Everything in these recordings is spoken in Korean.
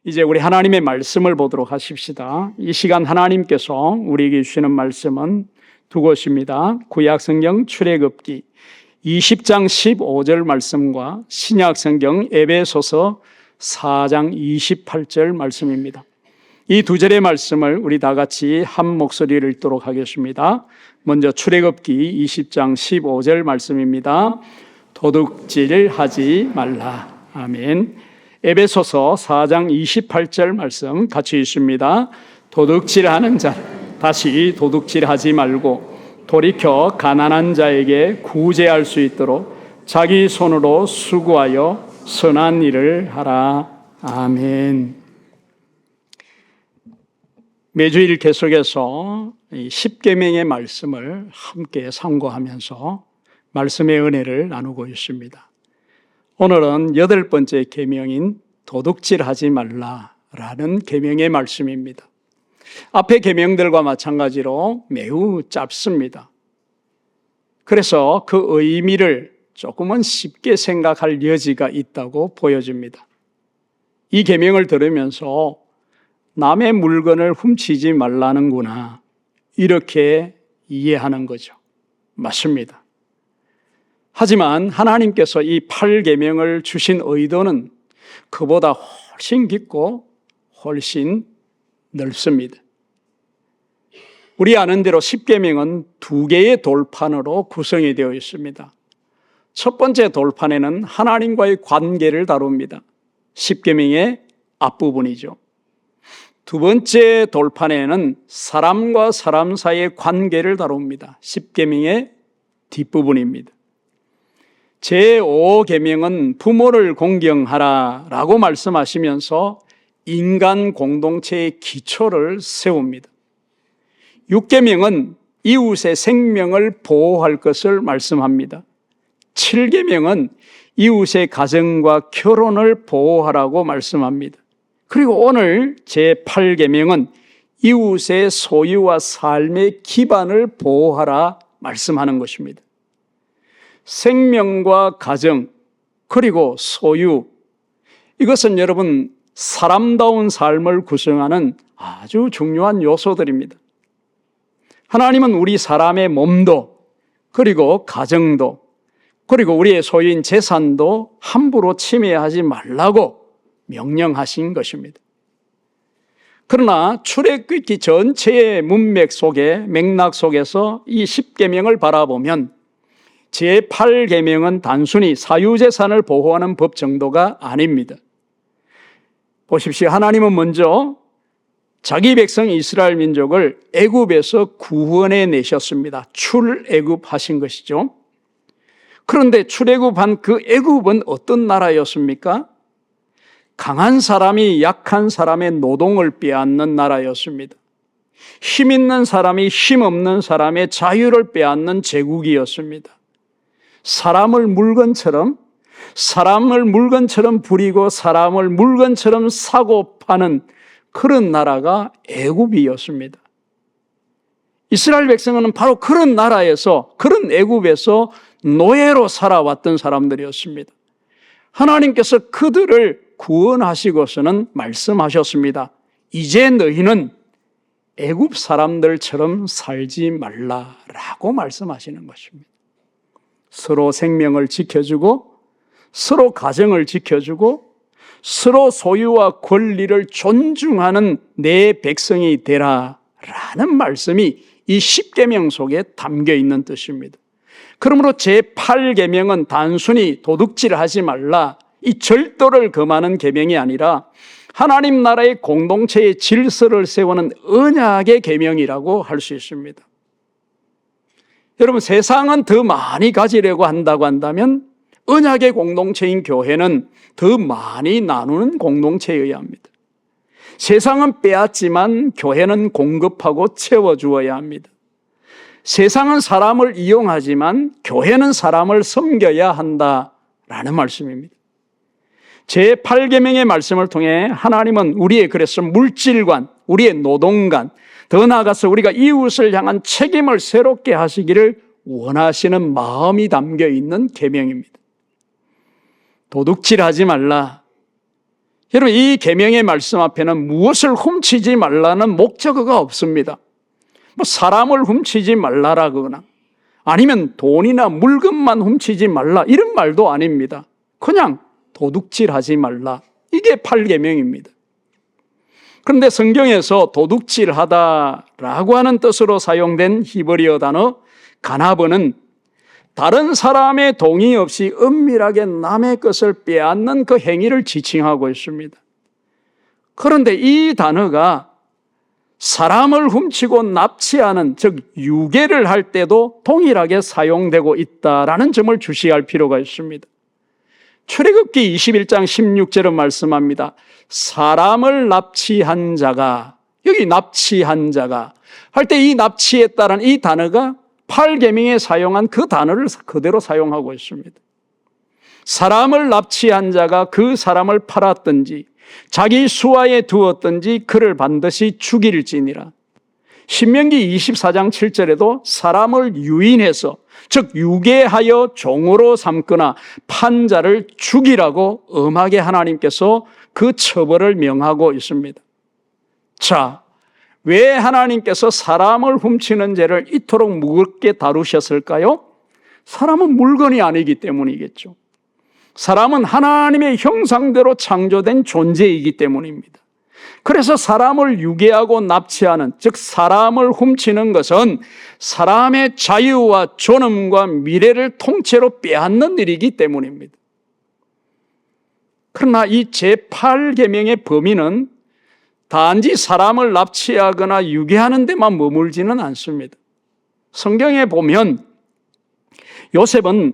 이제 우리 하나님의 말씀을 보도록 하십시다. 이 시간 하나님께서 우리에게 주시는 말씀은 두 곳입니다. 구약성경 출애굽기 20장 15절 말씀과 신약성경 에베소서 4장 28절 말씀입니다. 이 두 절의 말씀을 우리 다 같이 한 목소리를 읽도록 하겠습니다. 먼저 출애굽기 20장 15절 말씀입니다. 도둑질하지 말라. 아멘. 에베소서 4장 28절 말씀 같이 읽습니다. 도둑질하는 자 다시 도둑질하지 말고 돌이켜 가난한 자에게 구제할 수 있도록 자기 손으로 수고하여 선한 일을 하라. 아멘. 매주일 계속해서 십계명의 말씀을 함께 상고하면서 말씀의 은혜를 나누고 있습니다. 오늘은 8번째 계명인 도둑질하지 말라라는 계명의 말씀입니다. 앞의 계명들과 마찬가지로 매우 짧습니다. 그래서 그 의미를 조금은 쉽게 생각할 여지가 있다고 보여집니다. 이 계명을 들으면서 남의 물건을 훔치지 말라는구나 이렇게 이해하는 거죠. 맞습니다. 하지만 하나님께서 이 8계명을 주신 의도는 그보다 훨씬 깊고 훨씬 넓습니다. 우리 아는 대로 10계명은 2개의 돌판으로 구성이 되어 있습니다. 첫 번째 돌판에는 하나님과의 관계를 다룹니다. 10계명의 앞부분이죠. 두 번째 돌판에는 사람과 사람 사이의 관계를 다룹니다. 10계명의 뒷부분입니다. 제5계명은 부모를 공경하라 라고 말씀하시면서 인간 공동체의 기초를 세웁니다. 6계명은 이웃의 생명을 보호할 것을 말씀합니다. 7계명은 이웃의 가정과 결혼을 보호하라고 말씀합니다. 그리고 오늘 제8계명은 이웃의 소유와 삶의 기반을 보호하라 말씀하는 것입니다. 생명과 가정 그리고 소유, 이것은 여러분 사람다운 삶을 구성하는 아주 중요한 요소들입니다. 하나님은 우리 사람의 몸도 그리고 가정도 그리고 우리의 소유인 재산도 함부로 침해하지 말라고 명령하신 것입니다. 그러나 출애굽기 전체의 문맥 속에 맥락 속에서 이 10계명을 바라보면 제8계명은 단순히 사유재산을 보호하는 법 정도가 아닙니다. 보십시오. 하나님은 먼저 자기 백성 이스라엘 민족을 애굽에서 구원해 내셨습니다. 출애굽하신 것이죠. 그런데 출애굽한 그 애굽은 어떤 나라였습니까? 강한 사람이 약한 사람의 노동을 빼앗는 나라였습니다. 힘 있는 사람이 힘 없는 사람의 자유를 빼앗는 제국이었습니다. 사람을 물건처럼 부리고 사람을 물건처럼 사고 파는 그런 나라가 애굽이었습니다. 이스라엘 백성은 바로 그런 나라에서, 그런 애굽에서 노예로 살아왔던 사람들이었습니다. 하나님께서 그들을 구원하시고서는 말씀하셨습니다. 이제 너희는 애굽 사람들처럼 살지 말라라고 말씀하시는 것입니다. 서로 생명을 지켜주고 서로 가정을 지켜주고 서로 소유와 권리를 존중하는 내 백성이 되라라는 말씀이 이 10계명 속에 담겨 있는 뜻입니다. 그러므로 제8계명은 단순히 도둑질하지 말라, 이 절도를 금하는 계명이 아니라 하나님 나라의 공동체의 질서를 세우는 언약의 계명이라고 할 수 있습니다. 여러분, 세상은 더 많이 가지려고 한다고 한다면 언약의 공동체인 교회는 더 많이 나누는 공동체여야 합니다. 세상은 빼앗지만 교회는 공급하고 채워주어야 합니다. 세상은 사람을 이용하지만 교회는 사람을 섬겨야 한다라는 말씀입니다. 제8계명의 말씀을 통해 하나님은 우리의 그래서 물질관, 우리의 노동관, 더 나아가서 우리가 이웃을 향한 책임을 새롭게 하시기를 원하시는 마음이 담겨 있는 계명입니다. 도둑질하지 말라. 여러분, 이 계명의 말씀 앞에는 무엇을 훔치지 말라는 목적어가 없습니다. 뭐 사람을 훔치지 말라라거나 아니면 돈이나 물건만 훔치지 말라 이런 말도 아닙니다. 그냥 도둑질하지 말라. 이게 8계명입니다. 그런데 성경에서 도둑질하다라고 하는 뜻으로 사용된 히브리어 단어 가나브는 다른 사람의 동의 없이 은밀하게 남의 것을 빼앗는 그 행위를 지칭하고 있습니다. 그런데 이 단어가 사람을 훔치고 납치하는, 즉 유괴를 할 때도 동일하게 사용되고 있다라는 점을 주시할 필요가 있습니다. 출애굽기 21장 16절은 말씀합니다. 사람을 납치한 자가, 여기 납치한 자가 할 때 이 납치했다라는 이 단어가 8계명에 사용한 그 단어를 그대로 사용하고 있습니다. 사람을 납치한 자가 그 사람을 팔았든지 자기 수하에 두었든지 그를 반드시 죽일지니라. 신명기 24장 7절에도 사람을 유인해서, 즉 유괴하여 종으로 삼거나 판 자를 죽이라고 엄하게 하나님께서 그 처벌을 명하고 있습니다. 자, 왜 하나님께서 사람을 훔치는 죄를 이토록 무겁게 다루셨을까요? 사람은 물건이 아니기 때문이겠죠. 사람은 하나님의 형상대로 창조된 존재이기 때문입니다. 그래서 사람을 유괴하고 납치하는, 즉 사람을 훔치는 것은 사람의 자유와 존엄과 미래를 통째로 빼앗는 일이기 때문입니다. 그러나 이 제8계명의 범위는 단지 사람을 납치하거나 유괴하는 데만 머물지는 않습니다. 성경에 보면 요셉은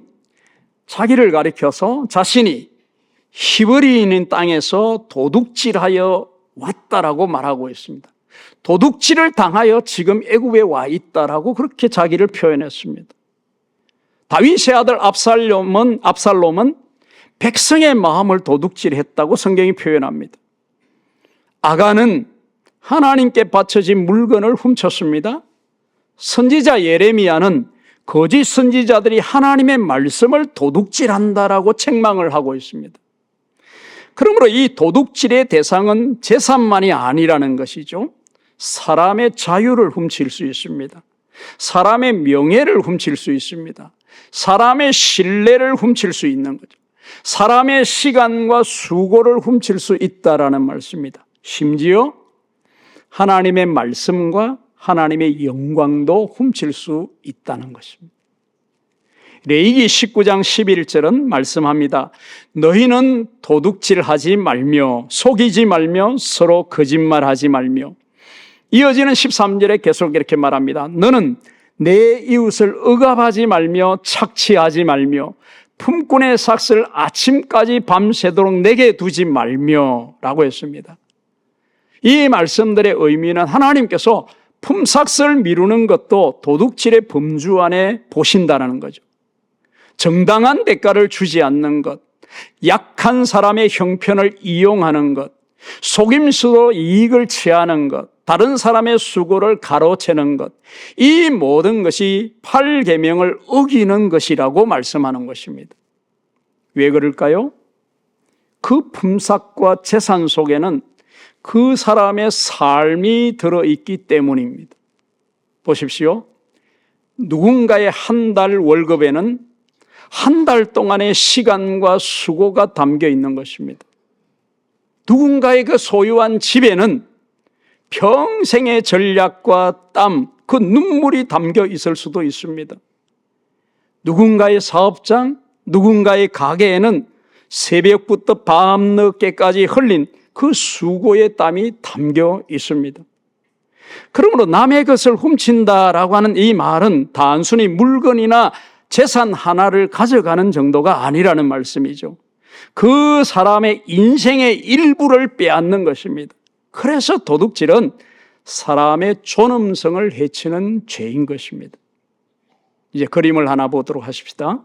자기를 가리켜서 자신이 히브리인인 땅에서 도둑질하여 왔다라고 말하고 있습니다. 도둑질을 당하여 지금 애굽에 와 있다라고 그렇게 자기를 표현했습니다. 다윗의 아들 압살롬은 백성의 마음을 도둑질했다고 성경이 표현합니다. 아간은 하나님께 바쳐진 물건을 훔쳤습니다. 선지자 예레미야는 거짓 선지자들이 하나님의 말씀을 도둑질한다라고 책망을 하고 있습니다. 그러므로 이 도둑질의 대상은 재산만이 아니라는 것이죠. 사람의 자유를 훔칠 수 있습니다. 사람의 명예를 훔칠 수 있습니다. 사람의 신뢰를 훔칠 수 있는 거죠. 사람의 시간과 수고를 훔칠 수 있다라는 말씀입니다. 심지어 하나님의 말씀과 하나님의 영광도 훔칠 수 있다는 것입니다. 레위기 19장 11절은 말씀합니다. 너희는 도둑질하지 말며 속이지 말며 서로 거짓말하지 말며. 이어지는 13절에 계속 이렇게 말합니다. 너는 내 이웃을 억압하지 말며 착취하지 말며 품꾼의 삭슬 아침까지 밤새도록 내게 두지 말며 라고 했습니다. 이 말씀들의 의미는 하나님께서 품삯을 미루는 것도 도둑질의 범주 안에 보신다는 거죠. 정당한 대가를 주지 않는 것, 약한 사람의 형편을 이용하는 것, 속임수로 이익을 취하는 것, 다른 사람의 수고를 가로채는 것, 이 모든 것이 8계명을 어기는 것이라고 말씀하는 것입니다. 왜 그럴까요? 그 품삯과 재산 속에는 그 사람의 삶이 들어있기 때문입니다. 보십시오. 누군가의 한 달 월급에는 한 달 동안의 시간과 수고가 담겨 있는 것입니다. 누군가의 그 소유한 집에는 평생의 전략과 땀, 그 눈물이 담겨 있을 수도 있습니다. 누군가의 사업장, 누군가의 가게에는 새벽부터 밤늦게까지 흘린 그 수고의 땀이 담겨 있습니다. 그러므로 남의 것을 훔친다라고 하는 이 말은 단순히 물건이나 재산 하나를 가져가는 정도가 아니라는 말씀이죠. 그 사람의 인생의 일부를 빼앗는 것입니다. 그래서 도둑질은 사람의 존엄성을 해치는 죄인 것입니다. 이제 그림을 하나 보도록 하십시다.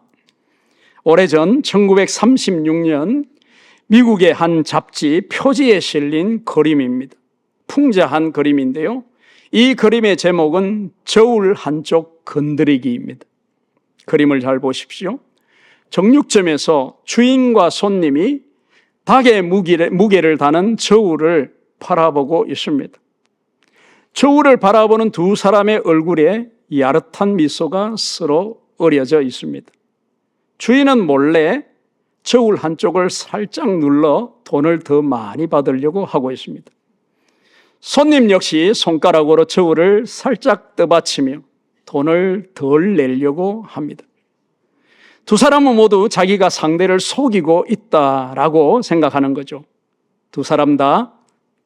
오래전 1936년 미국의 한 잡지 표지에 실린 그림입니다. 풍자한 그림인데요. 이 그림의 제목은 저울 한쪽 건드리기입니다. 그림을 잘 보십시오. 정육점에서 주인과 손님이 닭의 무게를 다는 저울을 바라보고 있습니다. 저울을 바라보는 두 사람의 얼굴에 야릇한 미소가 서로 어려져 있습니다. 주인은 몰래 저울 한쪽을 살짝 눌러 돈을 더 많이 받으려고 하고 있습니다. 손님 역시 손가락으로 저울을 살짝 떠받치며 돈을 덜 내려고 합니다. 두 사람은 모두 자기가 상대를 속이고 있다라고 생각하는 거죠. 두 사람 다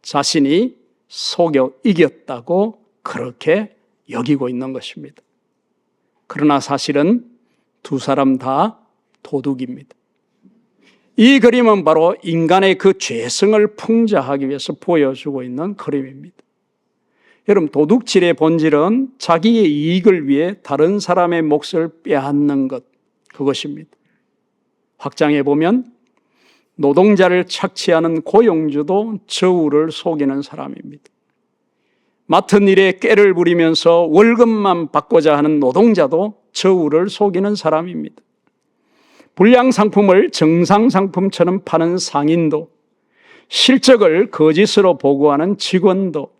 자신이 속여 이겼다고 그렇게 여기고 있는 것입니다. 그러나 사실은 두 사람 다 도둑입니다. 이 그림은 바로 인간의 그 죄성을 풍자하기 위해서 보여주고 있는 그림입니다. 여러분, 도둑질의 본질은 자기의 이익을 위해 다른 사람의 몫을 빼앗는 것, 그것입니다. 확장해 보면 노동자를 착취하는 고용주도 저울을 속이는 사람입니다. 맡은 일에 꾀를 부리면서 월급만 받고자 하는 노동자도 저울을 속이는 사람입니다. 불량 상품을 정상 상품처럼 파는 상인도, 실적을 거짓으로 보고하는 직원도,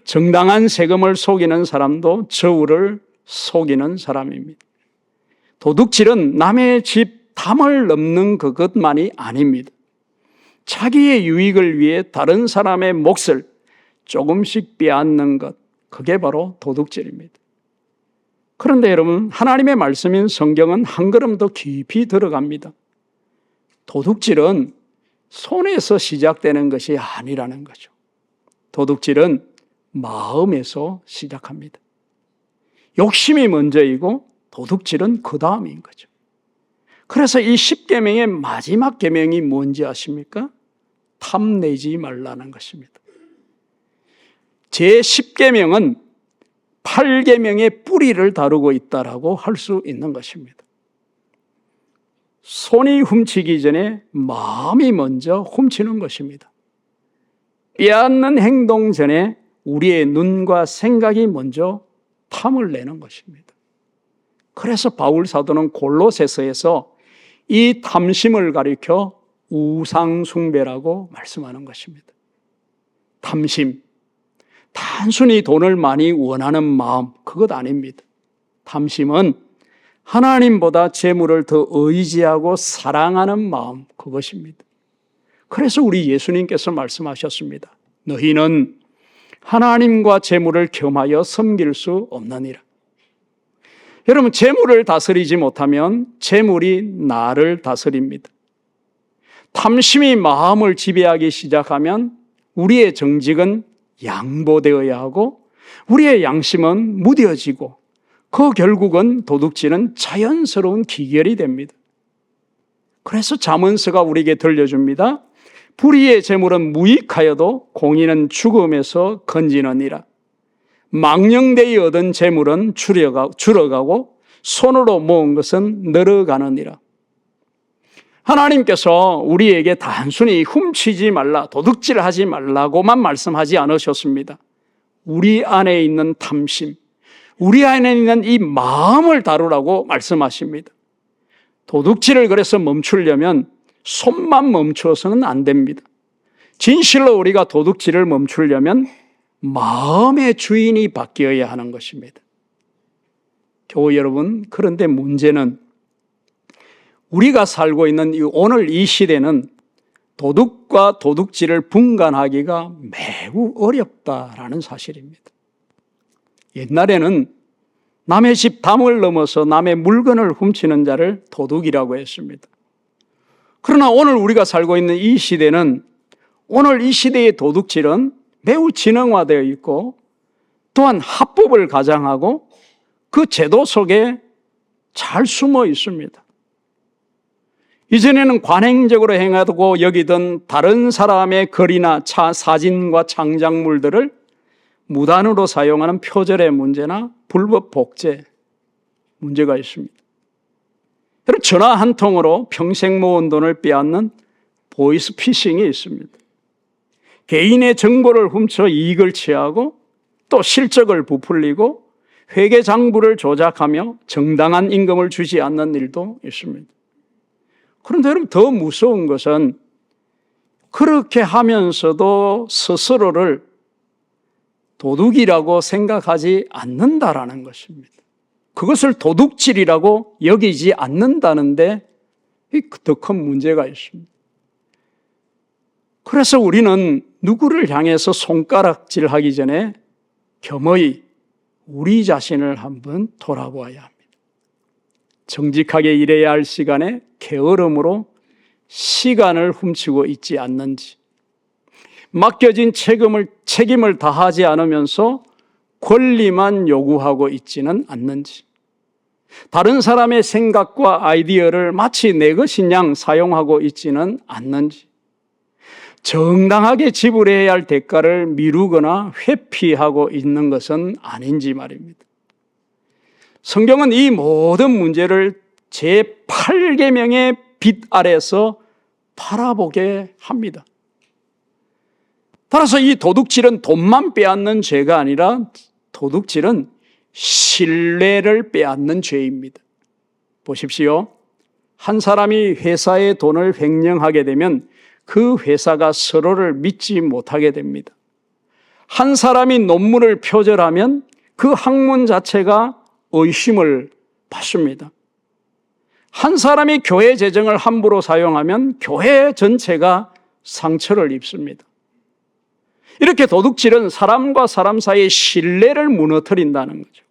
정당한 세금을 속이는 사람도 저울을 속이는 사람입니다. 도둑질은 남의 집 담을 넘는 그것만이 아닙니다. 자기의 유익을 위해 다른 사람의 몫을 조금씩 빼앗는 것, 그게 바로 도둑질입니다. 그런데 여러분, 하나님의 말씀인 성경은 한 걸음 더 깊이 들어갑니다. 도둑질은 손에서 시작되는 것이 아니라는 거죠. 도둑질은 마음에서 시작합니다. 욕심이 먼저이고 도둑질은 그 다음인 거죠. 그래서 이 10계명의 마지막 계명이 뭔지 아십니까? 탐내지 말라는 것입니다. 제 10계명은 8계명의 뿌리를 다루고 있다라고 할 수 있는 것입니다. 손이 훔치기 전에 마음이 먼저 훔치는 것입니다. 빼앗는 행동 전에 우리의 눈과 생각이 먼저 탐을 내는 것입니다. 그래서 바울 사도는 골로새서에서 이 탐심을 가리켜 우상숭배라고 말씀하는 것입니다. 탐심, 단순히 돈을 많이 원하는 마음, 그것 아닙니다. 탐심은 하나님보다 재물을 더 의지하고 사랑하는 마음, 그것입니다. 그래서 우리 예수님께서 말씀하셨습니다. 너희는 하나님과 재물을 겸하여 섬길 수 없느니라. 여러분, 재물을 다스리지 못하면 재물이 나를 다스립니다. 탐심이 마음을 지배하기 시작하면 우리의 정직은 양보되어야 하고 우리의 양심은 무뎌지고 그 결국은 도둑질은 자연스러운 기결이 됩니다. 그래서 잠언서가 우리에게 들려줍니다. 불의의 재물은 무익하여도 공의는 죽음에서 건지느니라. 망령되이 얻은 재물은 줄어가고 손으로 모은 것은 늘어가느니라. 하나님께서 우리에게 단순히 훔치지 말라, 도둑질하지 말라고만 말씀하지 않으셨습니다. 우리 안에 있는 탐심, 우리 안에 있는 이 마음을 다루라고 말씀하십니다. 도둑질을 그래서 멈추려면 손만 멈추어서는 안 됩니다. 진실로 우리가 도둑질을 멈추려면 마음의 주인이 바뀌어야 하는 것입니다. 교우 여러분, 그런데 문제는 우리가 살고 있는 오늘 이 시대는 도둑과 도둑질을 분간하기가 매우 어렵다라는 사실입니다. 옛날에는 남의 집 담을 넘어서 남의 물건을 훔치는 자를 도둑이라고 했습니다. 그러나 오늘 우리가 살고 있는 이 시대는, 오늘 이 시대의 도둑질은 매우 지능화되어 있고 또한 합법을 가장하고 그 제도 속에 잘 숨어 있습니다. 이전에는 관행적으로 행하고 여기던 다른 사람의 글이나 사진과 창작물들을 무단으로 사용하는 표절의 문제나 불법 복제 문제가 있습니다. 여러분, 전화 한 통으로 평생 모은 돈을 빼앗는 보이스피싱이 있습니다. 개인의 정보를 훔쳐 이익을 취하고 또 실적을 부풀리고 회계장부를 조작하며 정당한 임금을 주지 않는 일도 있습니다. 그런데 여러분, 더 무서운 것은 그렇게 하면서도 스스로를 도둑이라고 생각하지 않는다라는 것입니다. 그것을 도둑질이라고 여기지 않는다는데 더 큰 문제가 있습니다. 그래서 우리는 누구를 향해서 손가락질하기 전에 겸허히 우리 자신을 한번 돌아보아야 합니다. 정직하게 일해야 할 시간에 게으름으로 시간을 훔치고 있지 않는지, 맡겨진 책임을 다하지 않으면서 권리만 요구하고 있지는 않는지, 다른 사람의 생각과 아이디어를 마치 내 것인 양 사용하고 있지는 않는지, 정당하게 지불해야 할 대가를 미루거나 회피하고 있는 것은 아닌지 말입니다. 성경은 이 모든 문제를 제8계명의 빛 아래서 바라보게 합니다. 따라서 이 도둑질은 돈만 빼앗는 죄가 아니라 도둑질은 신뢰를 빼앗는 죄입니다. 보십시오. 한 사람이 회사의 돈을 횡령하게 되면 그 회사가 서로를 믿지 못하게 됩니다. 한 사람이 논문을 표절하면 그 학문 자체가 의심을 받습니다. 한 사람이 교회 재정을 함부로 사용하면 교회 전체가 상처를 입습니다. 이렇게 도둑질은 사람과 사람 사이의 신뢰를 무너뜨린다는 거죠.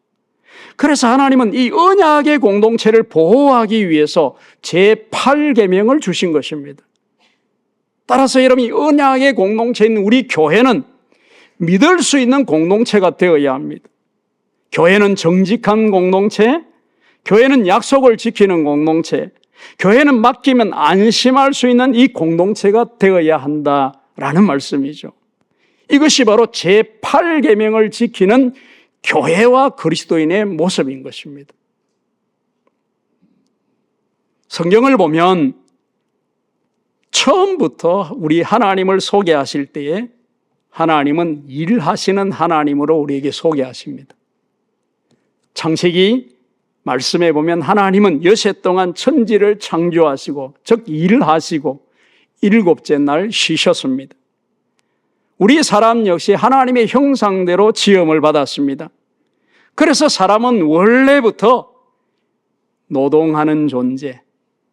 그래서 하나님은 이 언약의 공동체를 보호하기 위해서 제8계명을 주신 것입니다. 따라서 여러분, 이 언약의 공동체인 우리 교회는 믿을 수 있는 공동체가 되어야 합니다. 교회는 정직한 공동체, 교회는 약속을 지키는 공동체, 교회는 맡기면 안심할 수 있는 이 공동체가 되어야 한다라는 말씀이죠. 이것이 바로 제8계명을 지키는 교회와 그리스도인의 모습인 것입니다. 성경을 보면 처음부터 우리 하나님을 소개하실 때에 하나님은 일하시는 하나님으로 우리에게 소개하십니다. 창세기 말씀에 보면 하나님은 여세 동안 천지를 창조하시고, 즉 일하시고 일곱째 날 쉬셨습니다. 우리 사람 역시 하나님의 형상대로 지음을 받았습니다. 그래서 사람은 원래부터 노동하는 존재,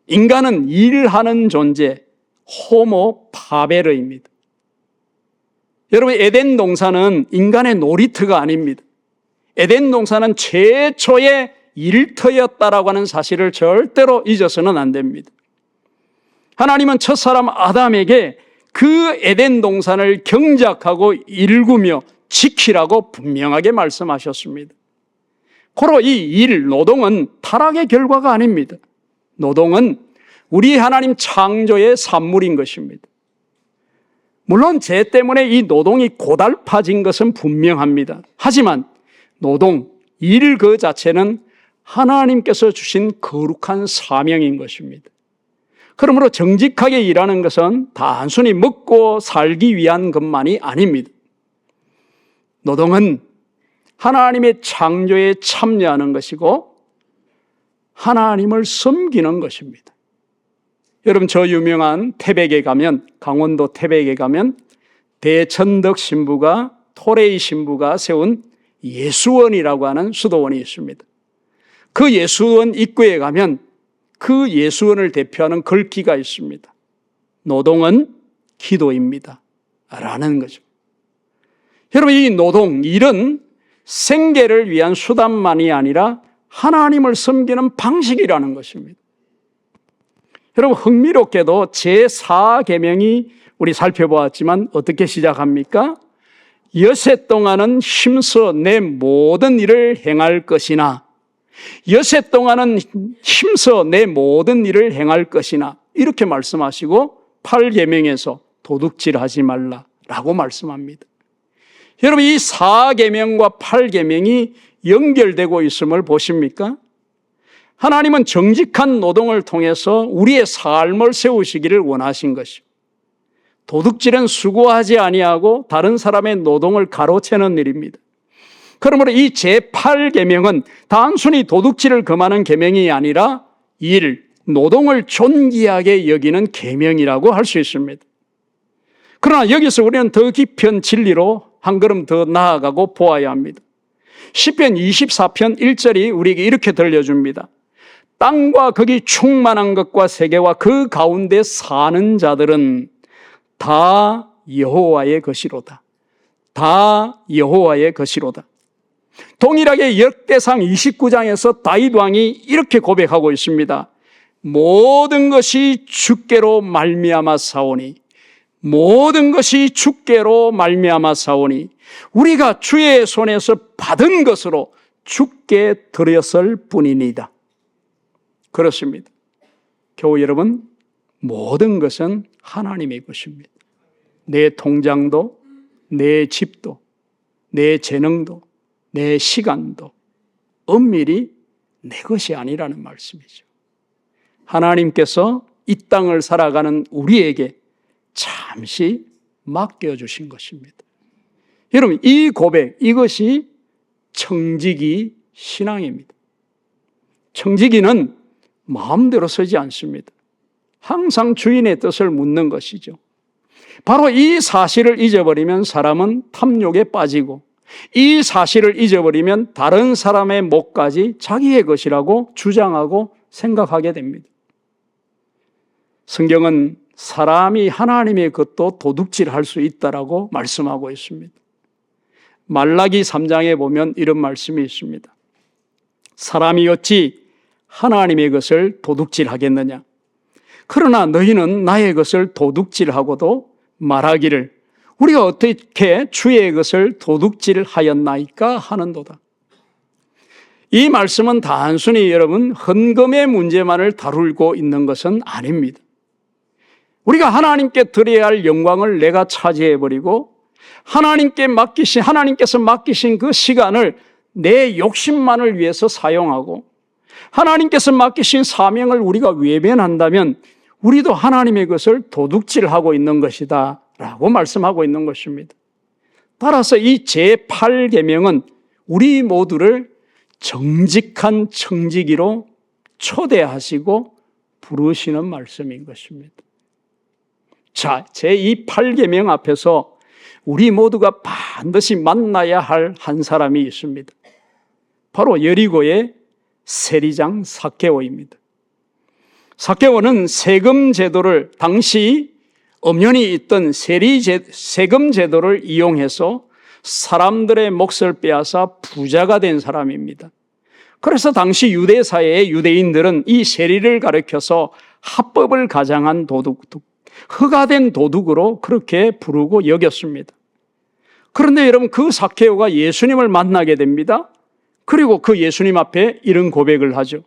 인간은 일하는 존재, 호모 파베르입니다. 여러분, 에덴 동산은 인간의 놀이터가 아닙니다. 에덴 동산은 최초의 일터였다라고 하는 사실을 절대로 잊어서는 안 됩니다. 하나님은 첫사람 아담에게 그 에덴 동산을 경작하고 일구며 지키라고 분명하게 말씀하셨습니다. 고로 이 일, 노동은 타락의 결과가 아닙니다. 노동은 우리 하나님 창조의 산물인 것입니다. 물론 죄 때문에 이 노동이 고달파진 것은 분명합니다. 하지만 노동, 일 그 자체는 하나님께서 주신 거룩한 사명인 것입니다. 그러므로 정직하게 일하는 것은 단순히 먹고 살기 위한 것만이 아닙니다. 노동은 하나님의 창조에 참여하는 것이고 하나님을 섬기는 것입니다. 여러분, 저 유명한 태백에 가면, 강원도 태백에 가면 대천덕 신부가, 토레이 신부가 세운 예수원이라고 하는 수도원이 있습니다. 그 예수원 입구에 가면 그 예수원을 대표하는 글귀가 있습니다. 노동은 기도입니다 라는 거죠. 여러분, 이 노동, 일은 생계를 위한 수단만이 아니라 하나님을 섬기는 방식이라는 것입니다. 여러분, 흥미롭게도 제4계명이 우리 살펴보았지만 어떻게 시작합니까? 여세 동안은 힘써 내 모든 일을 행할 것이나, 여세 동안은 힘써 내 모든 일을 행할 것이나, 이렇게 말씀하시고 8계명에서 도둑질하지 말라라고 말씀합니다. 여러분, 이 4계명과 8계명이 연결되고 있음을 보십니까? 하나님은 정직한 노동을 통해서 우리의 삶을 세우시기를 원하신 것이고, 도둑질은 수고하지 아니하고 다른 사람의 노동을 가로채는 일입니다. 그러므로 이 제8계명은 단순히 도둑질을 금하는 계명이 아니라 일, 노동을 존귀하게 여기는 계명이라고 할 수 있습니다. 그러나 여기서 우리는 더 깊은 진리로 한 걸음 더 나아가고 보아야 합니다. 시편 24편 1절이 우리에게 이렇게 들려줍니다. 땅과 거기 충만한 것과 세계와 그 가운데 사는 자들은 다 여호와의 것이로다. 다 여호와의 것이로다. 동일하게 역대상 29장에서 다윗 왕이 이렇게 고백하고 있습니다. 모든 것이 주께로 말미암아 사오니, 모든 것이 주께로 말미암아 사오니, 우리가 주의 손에서 받은 것으로 주께 드렸을 뿐이니이다. 그렇습니다. 교우 여러분, 모든 것은 하나님의 것입니다. 내 통장도, 내 집도, 내 재능도, 내 시간도 엄밀히 내 것이 아니라는 말씀이죠. 하나님께서 이 땅을 살아가는 우리에게 잠시 맡겨주신 것입니다. 여러분, 이 고백, 이것이 청지기 신앙입니다. 청지기는 마음대로 서지 않습니다. 항상 주인의 뜻을 묻는 것이죠. 바로 이 사실을 잊어버리면 사람은 탐욕에 빠지고, 이 사실을 잊어버리면 다른 사람의 몫까지 자기의 것이라고 주장하고 생각하게 됩니다. 성경은 사람이 하나님의 것도 도둑질할 수 있다라고 말씀하고 있습니다. 말라기 3장에 보면 이런 말씀이 있습니다. 사람이 어찌 하나님의 것을 도둑질하겠느냐? 그러나 너희는 나의 것을 도둑질하고도 말하기를 우리가 어떻게 주의 것을 도둑질하였나이까 하는도다. 이 말씀은 단순히 여러분 헌금의 문제만을 다루고 있는 것은 아닙니다. 우리가 하나님께 드려야 할 영광을 내가 차지해버리고 하나님께서 맡기신 그 시간을 내 욕심만을 위해서 사용하고 하나님께서 맡기신 사명을 우리가 외면한다면 우리도 하나님의 것을 도둑질하고 있는 것이다 라고 말씀하고 있는 것입니다. 따라서 이 제8계명은 우리 모두를 정직한 청지기로 초대하시고 부르시는 말씀인 것입니다. 자, 제2 8계명 앞에서 우리 모두가 반드시 만나야 할 한 사람이 있습니다. 바로 여리고의 세리장 삭개오입니다. 삭개오는 세금 제도를, 당시 엄연히 있던 세금 제도를 이용해서 사람들의 몫을 빼앗아 부자가 된 사람입니다. 그래서 당시 유대 사회의 유대인들은 이 세리를 가리켜서 합법을 가장한 도둑, 허가된 도둑으로 그렇게 부르고 여겼습니다. 그런데 여러분, 그 삭개오가 예수님을 만나게 됩니다. 그리고 그 예수님 앞에 이런 고백을 하죠.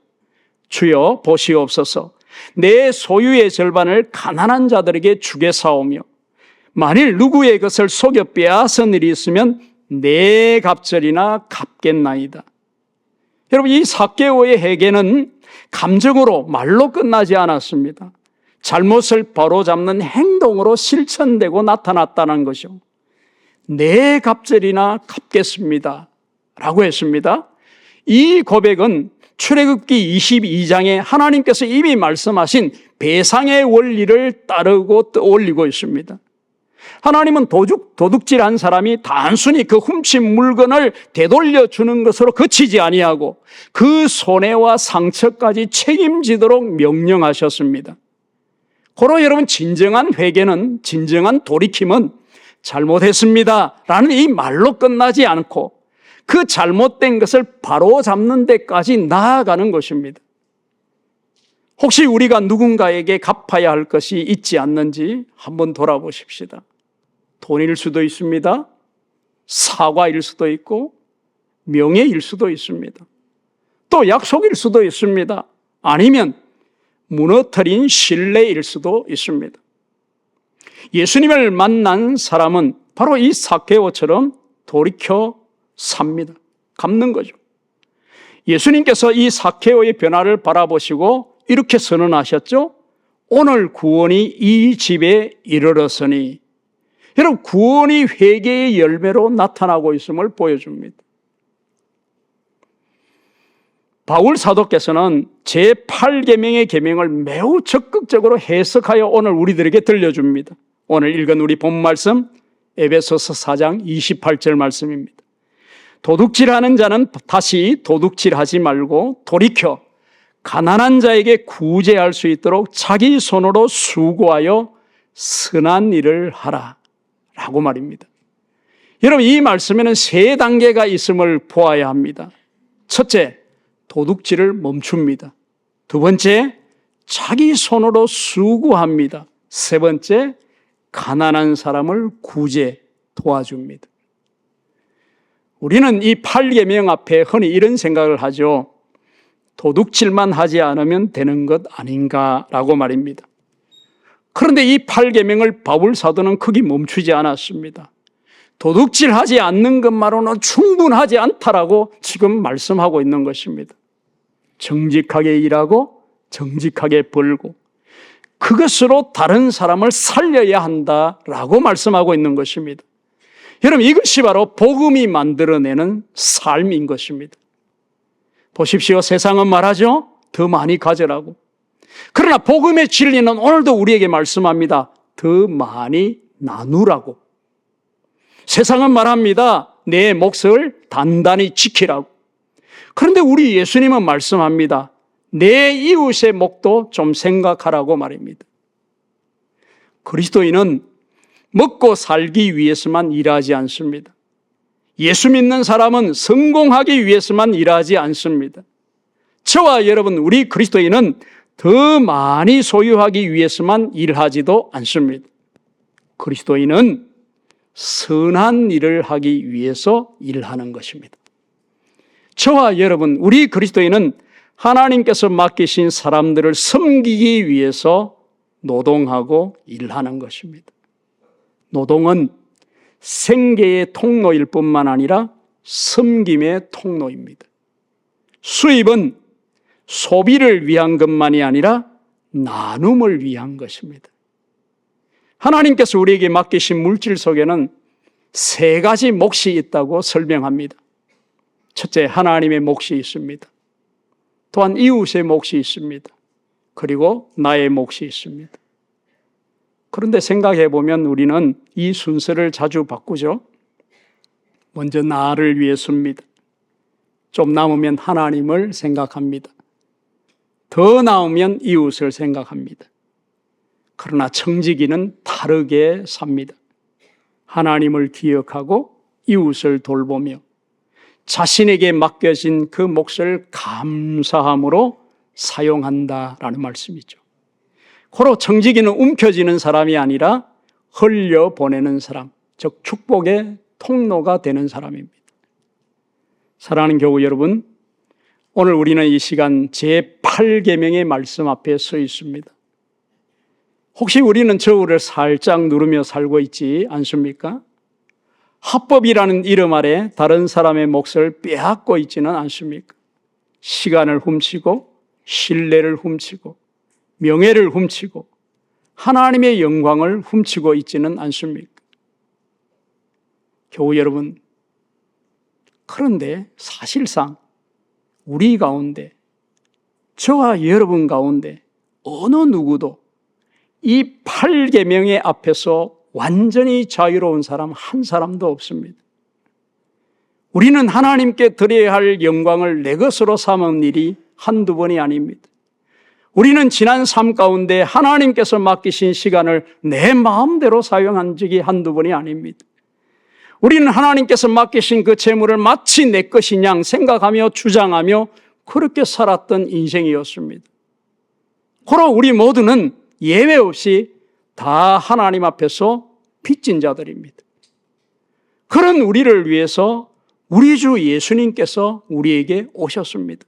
주여 보시옵소서, 내 소유의 절반을 가난한 자들에게 주겠사오며 만일 누구의 것을 속여 빼앗은 일이 있으면 내 갑절이나 갚겠나이다. 여러분, 이 삭개오의 회개는 감정으로, 말로 끝나지 않았습니다. 잘못을 바로잡는 행동으로 실천되고 나타났다는 것이죠. 내 갑절이나 갚겠습니다 라고 했습니다. 이 고백은 출애굽기 22장에 하나님께서 이미 말씀하신 배상의 원리를 따르고 떠올리고 있습니다. 하나님은 도둑질한 사람이 단순히 그 훔친 물건을 되돌려 주는 것으로 그치지 아니하고 그 손해와 상처까지 책임지도록 명령하셨습니다. 고로 여러분, 진정한 회개는, 진정한 돌이킴은 잘못했습니다 라는 이 말로 끝나지 않고 그 잘못된 것을 바로잡는 데까지 나아가는 것입니다. 혹시 우리가 누군가에게 갚아야 할 것이 있지 않는지 한번 돌아보십시다. 돈일 수도 있습니다. 사과일 수도 있고 명예일 수도 있습니다. 또 약속일 수도 있습니다. 아니면 무너뜨린 신뢰일 수도 있습니다. 예수님을 만난 사람은 바로 이 삭개오처럼 돌이켜 삽니다. 갚는 거죠. 예수님께서 이 삭개오의 변화를 바라보시고 이렇게 선언하셨죠. 오늘 구원이 이 집에 이르렀으니. 여러분, 구원이 회개의 열매로 나타나고 있음을 보여줍니다. 바울 사도께서는 제8계명의 계명을 매우 적극적으로 해석하여 오늘 우리들에게 들려줍니다. 오늘 읽은 우리 본 말씀 에베소서 4장 28절 말씀입니다. 도둑질하는 자는 다시 도둑질하지 말고 돌이켜 가난한 자에게 구제할 수 있도록 자기 손으로 수고하여 선한 일을 하라 라고 말입니다. 여러분, 이 말씀에는 세 단계가 있음을 보아야 합니다. 첫째, 도둑질을 멈춥니다. 두 번째, 자기 손으로 수고합니다. 세 번째, 가난한 사람을 구제 도와줍니다. 우리는 이 8계명 앞에 흔히 이런 생각을 하죠. 도둑질만 하지 않으면 되는 것 아닌가라고 말입니다. 그런데 이 8계명을 바울 사도는 크게 멈추지 않았습니다. 도둑질하지 않는 것만으로는 충분하지 않다라고 지금 말씀하고 있는 것입니다. 정직하게 일하고 정직하게 벌고 그것으로 다른 사람을 살려야 한다라고 말씀하고 있는 것입니다. 여러분, 이것이 바로 복음이 만들어내는 삶인 것입니다. 보십시오. 세상은 말하죠. 더 많이 가져라고. 그러나 복음의 진리는 오늘도 우리에게 말씀합니다. 더 많이 나누라고. 세상은 말합니다. 내 몫을 단단히 지키라고. 그런데 우리 예수님은 말씀합니다. 내 이웃의 몫도 좀 생각하라고 말입니다. 그리스도인은 먹고 살기 위해서만 일하지 않습니다. 예수 믿는 사람은 성공하기 위해서만 일하지 않습니다. 저와 여러분, 우리 그리스도인은 더 많이 소유하기 위해서만 일하지도 않습니다. 그리스도인은 선한 일을 하기 위해서 일하는 것입니다. 저와 여러분, 우리 그리스도인은 하나님께서 맡기신 사람들을 섬기기 위해서 노동하고 일하는 것입니다. 노동은 생계의 통로일 뿐만 아니라 섬김의 통로입니다. 수입은 소비를 위한 것만이 아니라 나눔을 위한 것입니다. 하나님께서 우리에게 맡기신 물질 속에는 세 가지 몫이 있다고 설명합니다. 첫째, 하나님의 몫이 있습니다. 또한 이웃의 몫이 있습니다. 그리고 나의 몫이 있습니다. 그런데 생각해 보면 우리는 이 순서를 자주 바꾸죠. 먼저 나를 위해 씁니다. 좀 남으면 하나님을 생각합니다. 더 나오면 이웃을 생각합니다. 그러나 청지기는 다르게 삽니다. 하나님을 기억하고 이웃을 돌보며 자신에게 맡겨진 그 몫을 감사함으로 사용한다라는 말씀이죠. 고로 청지기는 움켜쥐는 사람이 아니라 흘려보내는 사람, 즉 축복의 통로가 되는 사람입니다. 사랑하는 교우 여러분, 오늘 우리는 이 시간 제8계명의 말씀 앞에 서 있습니다. 혹시 우리는 저울을 살짝 누르며 살고 있지 않습니까? 합법이라는 이름 아래 다른 사람의 몫을 빼앗고 있지는 않습니까? 시간을 훔치고 신뢰를 훔치고 명예를 훔치고 하나님의 영광을 훔치고 있지는 않습니까? 교우 여러분, 그런데 사실상 우리 가운데, 저와 여러분 가운데 어느 누구도 이 8계명의 앞에서 완전히 자유로운 사람 한 사람도 없습니다. 우리는 하나님께 드려야 할 영광을 내 것으로 삼은 일이 한두 번이 아닙니다. 우리는 지난 삶 가운데 하나님께서 맡기신 시간을 내 마음대로 사용한 적이 한두 번이 아닙니다. 우리는 하나님께서 맡기신 그 재물을 마치 내 것인 양 생각하며 주장하며 그렇게 살았던 인생이었습니다. 고로 우리 모두는 예외 없이 다 하나님 앞에서 빚진 자들입니다. 그런 우리를 위해서 우리 주 예수님께서 우리에게 오셨습니다.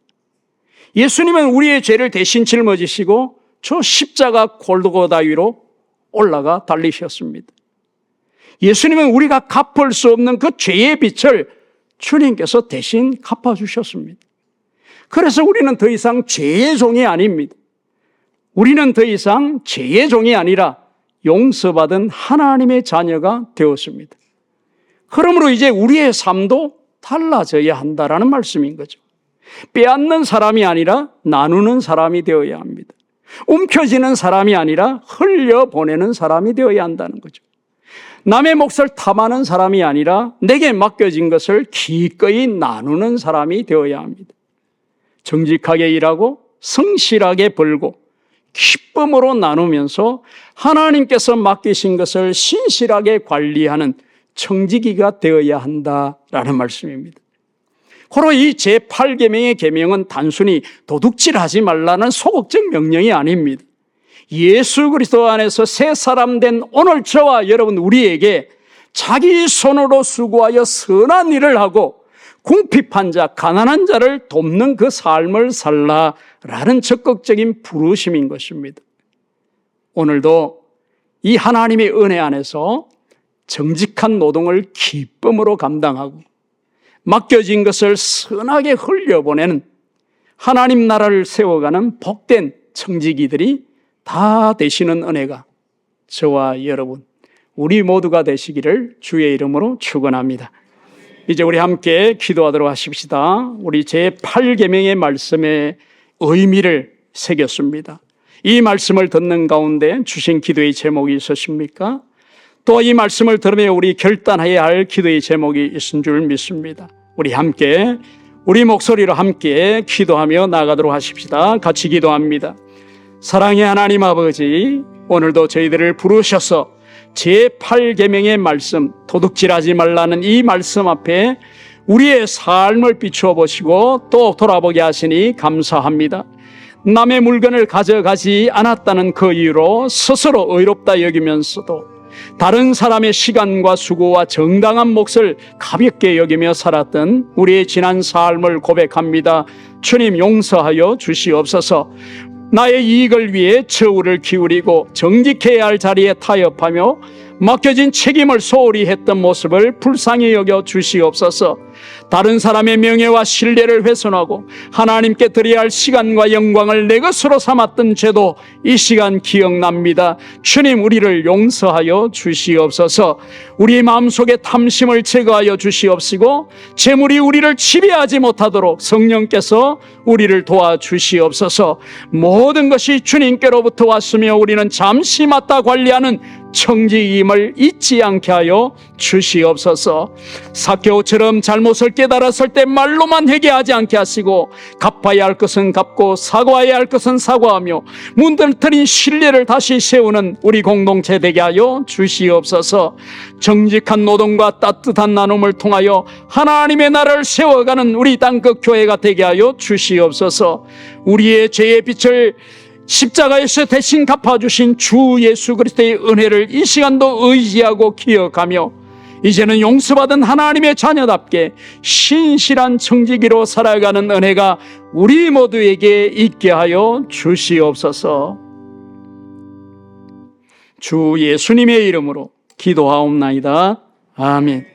예수님은 우리의 죄를 대신 짊어지시고 저 십자가 골고다 위로 올라가 달리셨습니다. 예수님은 우리가 갚을 수 없는 그 죄의 빚을 주님께서 대신 갚아주셨습니다. 그래서 우리는 더 이상 죄의 종이 아닙니다. 우리는 더 이상 죄의 종이 아니라 용서받은 하나님의 자녀가 되었습니다. 그러므로 이제 우리의 삶도 달라져야 한다라는 말씀인 거죠. 빼앗는 사람이 아니라 나누는 사람이 되어야 합니다. 움켜쥐는 사람이 아니라 흘려보내는 사람이 되어야 한다는 거죠. 남의 몫을 탐하는 사람이 아니라 내게 맡겨진 것을 기꺼이 나누는 사람이 되어야 합니다. 정직하게 일하고 성실하게 벌고 기쁨으로 나누면서 하나님께서 맡기신 것을 신실하게 관리하는 청지기가 되어야 한다라는 말씀입니다. 고로 이 제8계명의 계명은 단순히 도둑질하지 말라는 소극적 명령이 아닙니다. 예수 그리스도 안에서 새 사람 된 오늘 저와 여러분 우리에게 자기 손으로 수고하여 선한 일을 하고 궁핍한 자, 가난한 자를 돕는 그 삶을 살라라는 적극적인 부르심인 것입니다. 오늘도 이 하나님의 은혜 안에서 정직한 노동을 기쁨으로 감당하고 맡겨진 것을 선하게 흘려보내는 하나님 나라를 세워가는 복된 청지기들이 다 되시는 은혜가 저와 여러분 우리 모두가 되시기를 주의 이름으로 축원합니다. 이제 우리 함께 기도하도록 하십시다. 우리 제8계명의 말씀의 의미를 새겼습니다. 이 말씀을 듣는 가운데 주신 기도의 제목이 있으십니까? 또 이 말씀을 들으며 우리 결단해야 할 기도의 제목이 있은 줄 믿습니다. 우리 함께 우리 목소리로 함께 기도하며 나가도록 하십시다. 같이 기도합니다. 사랑의 하나님 아버지, 오늘도 저희들을 부르셔서 제8계명의 말씀, 도둑질하지 말라는 이 말씀 앞에 우리의 삶을 비추어 보시고 또 돌아보게 하시니 감사합니다. 남의 물건을 가져가지 않았다는 그 이유로 스스로 의롭다 여기면서도 다른 사람의 시간과 수고와 정당한 몫을 가볍게 여기며 살았던 우리의 지난 삶을 고백합니다. 주님 용서하여 주시옵소서. 나의 이익을 위해 저울을 기울이고 정직해야 할 자리에 타협하며 맡겨진 책임을 소홀히 했던 모습을 불쌍히 여겨 주시옵소서. 다른 사람의 명예와 신뢰를 훼손하고 하나님께 드려야 할 시간과 영광을 내 것으로 삼았던 죄도 이 시간 기억납니다. 주님 우리를 용서하여 주시옵소서. 우리 마음속에 탐심을 제거하여 주시옵시고 재물이 우리를 지배하지 못하도록 성령께서 우리를 도와주시옵소서. 모든 것이 주님께로부터 왔으며 우리는 잠시 맡아 관리하는 청지임을 잊지 않게 하여 주시옵소서. 삭개오처럼 잘못을 깨달았을 때 말로만 회개하지 않게 하시고 갚아야 할 것은 갚고 사과해야 할 것은 사과하며 문들뜨린 신뢰를 다시 세우는 우리 공동체 되게 하여 주시옵소서. 정직한 노동과 따뜻한 나눔을 통하여 하나님의 나라를 세워가는 우리 땅끝 교회가 되게 하여 주시옵소서. 우리의 죄의 빛을 십자가에서 대신 갚아주신 주 예수 그리스도의 은혜를 이 시간도 의지하고 기억하며 이제는 용서받은 하나님의 자녀답게 신실한 청지기로 살아가는 은혜가 우리 모두에게 있게 하여 주시옵소서. 주 예수님의 이름으로 기도하옵나이다. 아멘.